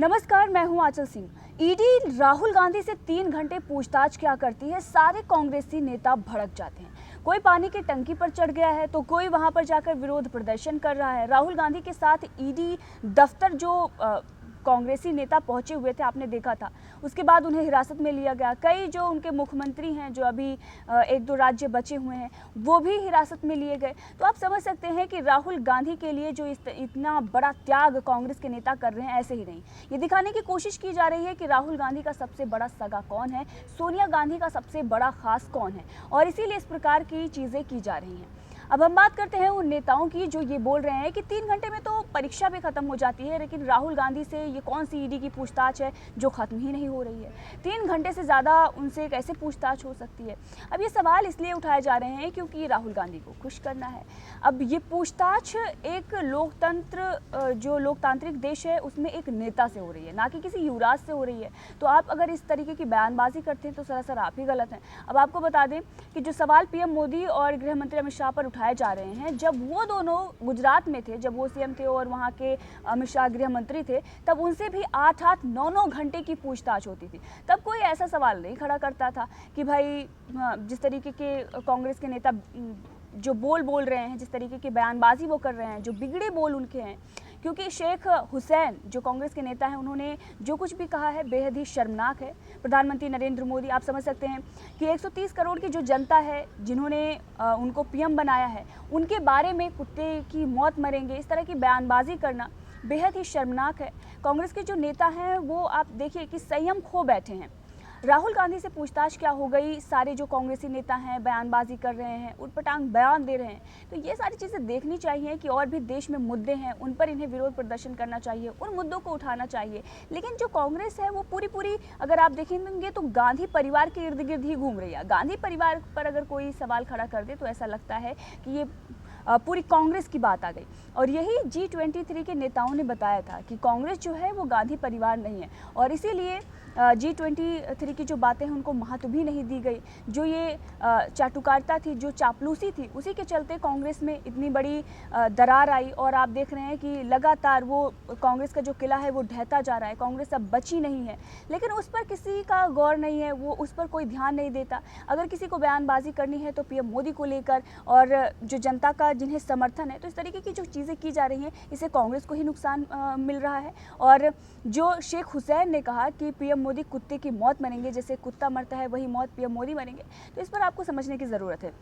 नमस्कार, मैं हूं आंचल सिंह। ईडी राहुल गांधी से 3 घंटे पूछताछ क्या करती है, सारे कांग्रेसी नेता भड़क जाते हैं। कोई पानी की टंकी पर चढ़ गया है तो कोई वहां पर जाकर विरोध प्रदर्शन कर रहा है। राहुल गांधी के साथ ईडी दफ्तर जो कांग्रेसी नेता पहुंचे हुए थे, आपने देखा था। उसके बाद उन्हें हिरासत में लिया गया। कई जो उनके मुख्यमंत्री हैं, जो अभी 1-2 राज्य बचे हुए हैं, वो भी हिरासत में लिए गए। तो आप समझ सकते हैं कि राहुल गांधी के लिए जो इतना बड़ा त्याग कांग्रेस के नेता कर रहे हैं, ऐसे ही नहीं। ये दिखाने की कोशिश की जा रही है कि राहुल गांधी का सबसे बड़ा सगा कौन है, सोनिया गांधी का सबसे बड़ा खास कौन है, और इसीलिए इस प्रकार की चीज़ें की जा रही हैं। अब हम बात करते हैं उन नेताओं की जो ये बोल रहे हैं कि 3 घंटे में तो परीक्षा भी खत्म हो जाती है, लेकिन राहुल गांधी से ये कौन सी ईडी की पूछताछ है जो खत्म ही नहीं हो रही है। 3 घंटे से ज़्यादा उनसे कैसे पूछताछ हो सकती है। अब ये सवाल इसलिए उठाए जा रहे हैं क्योंकि राहुल गांधी को खुश करना है। अब ये पूछताछ एक जो लोकतांत्रिक देश है उसमें एक नेता से हो रही है, ना कि किसी युवराज से हो रही है। तो आप अगर इस तरीके की बयानबाजी करते हैं तो सरासर आप ही गलत हैं। अब आपको बता दें कि जो सवाल पीएम मोदी और गृह मंत्री अमित शाह पर उठाए जा रहे हैं, जब वो दोनों गुजरात में थे, जब वो सीएम थे और वहाँ के अमित शाह गृह मंत्री थे, तब उनसे भी 8-8, 9-9 घंटे की पूछताछ होती थी। तब कोई ऐसा सवाल नहीं खड़ा करता था कि भाई जिस तरीके के कांग्रेस के नेता जो बोल रहे हैं, जिस तरीके की बयानबाजी वो कर रहे हैं, जो बिगड़े बोल उनके हैं, क्योंकि शेख हुसैन जो कांग्रेस के नेता हैं, उन्होंने जो कुछ भी कहा है बेहद ही शर्मनाक है। प्रधानमंत्री नरेंद्र मोदी, आप समझ सकते हैं कि 130 करोड़ की जो जनता है जिन्होंने उनको पीएम बनाया है, उनके बारे में कुत्ते की मौत मरेंगे, इस तरह की बयानबाजी करना बेहद ही शर्मनाक है। कांग्रेस के जो नेता हैं वो आप देखिए कि संयम खो बैठे हैं। राहुल गांधी से पूछताछ क्या हो गई, सारे जो कांग्रेसी नेता हैं बयानबाजी कर रहे हैं, उटपटांग बयान दे रहे हैं। तो ये सारी चीज़ें देखनी चाहिए कि और भी देश में मुद्दे हैं, उन पर इन्हें विरोध प्रदर्शन करना चाहिए, उन मुद्दों को उठाना चाहिए। लेकिन जो कांग्रेस है वो पूरी अगर आप देखेंगे तो गांधी परिवार के इर्द गिर्द ही घूम रही है। गांधी परिवार पर अगर कोई सवाल खड़ा कर दे तो ऐसा लगता है कि ये पूरी कांग्रेस की बात आ गई। और यही G23 के नेताओं ने बताया था कि कांग्रेस जो है वो गांधी परिवार नहीं है, और इसीलिए G23 की जो बातें हैं उनको महत्व भी नहीं दी गई। जो ये चाटुकारिता थी, जो चापलूसी थी, उसी के चलते कांग्रेस में इतनी बड़ी दरार आई। और आप देख रहे हैं कि लगातार वो कांग्रेस का जो किला है वो ढहता जा रहा है। कांग्रेस अब बची नहीं है, लेकिन उस पर किसी का गौर नहीं है, वो उस पर कोई ध्यान नहीं देता। अगर किसी को बयानबाजी करनी है तो पीएम मोदी को लेकर, और जो जनता का जिन्हें समर्थन है, तो इस तरीके की जो चीज़ें की जा रही हैं, इससे कांग्रेस को ही नुकसान मिल रहा है। और जो शेख हुसैन ने कहा कि पीएम मोदी कुत्ते की मौत मरेंगे, जैसे कुत्ता मरता है वही मौत पीएम मोदी मरेंगे, तो इस पर आपको समझने की ज़रूरत है।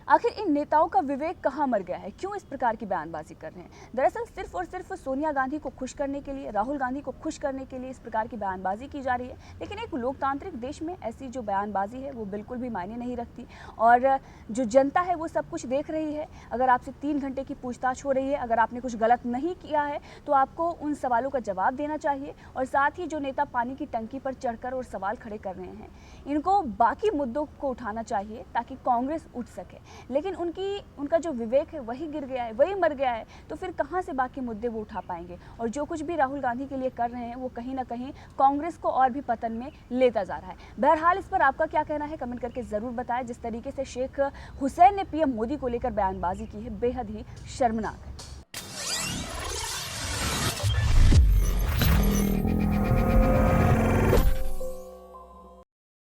आखिर इन नेताओं का विवेक कहाँ मर गया है, क्यों इस प्रकार की बयानबाजी कर रहे हैं। दरअसल सिर्फ और सिर्फ सोनिया गांधी को खुश करने के लिए, राहुल गांधी को खुश करने के लिए इस प्रकार की बयानबाजी की जा रही है। लेकिन एक लोकतांत्रिक देश में ऐसी जो बयानबाजी है वो बिल्कुल भी मायने नहीं रखती, और जो जनता है वो सब कुछ देख रही है। अगर आपसे 3 घंटे की पूछताछ हो रही है, अगर आपने कुछ गलत नहीं किया है तो आपको उन सवालों का जवाब देना चाहिए। और साथ ही जो नेता पानी की टंकी पर चढ़कर और सवाल खड़े कर रहे हैं, इनको बाकी मुद्दों को उठाना चाहिए ताकि कांग्रेस उठ सके। लेकिन उनका जो विवेक है वही गिर गया है, वही मर गया है, तो फिर कहाँ से बाकी मुद्दे वो उठा पाएंगे। और जो कुछ भी राहुल गांधी के लिए कर रहे हैं वो कहीं ना कहीं कांग्रेस को और भी पतन में लेता जा रहा है। बहरहाल इस पर आपका क्या कहना है, कमेंट करके ज़रूर बताएं। जिस तरीके से शेख हुसैन ने पीएम मोदी को लेकर बयानबाजी की है, बेहद ही शर्मनाक है।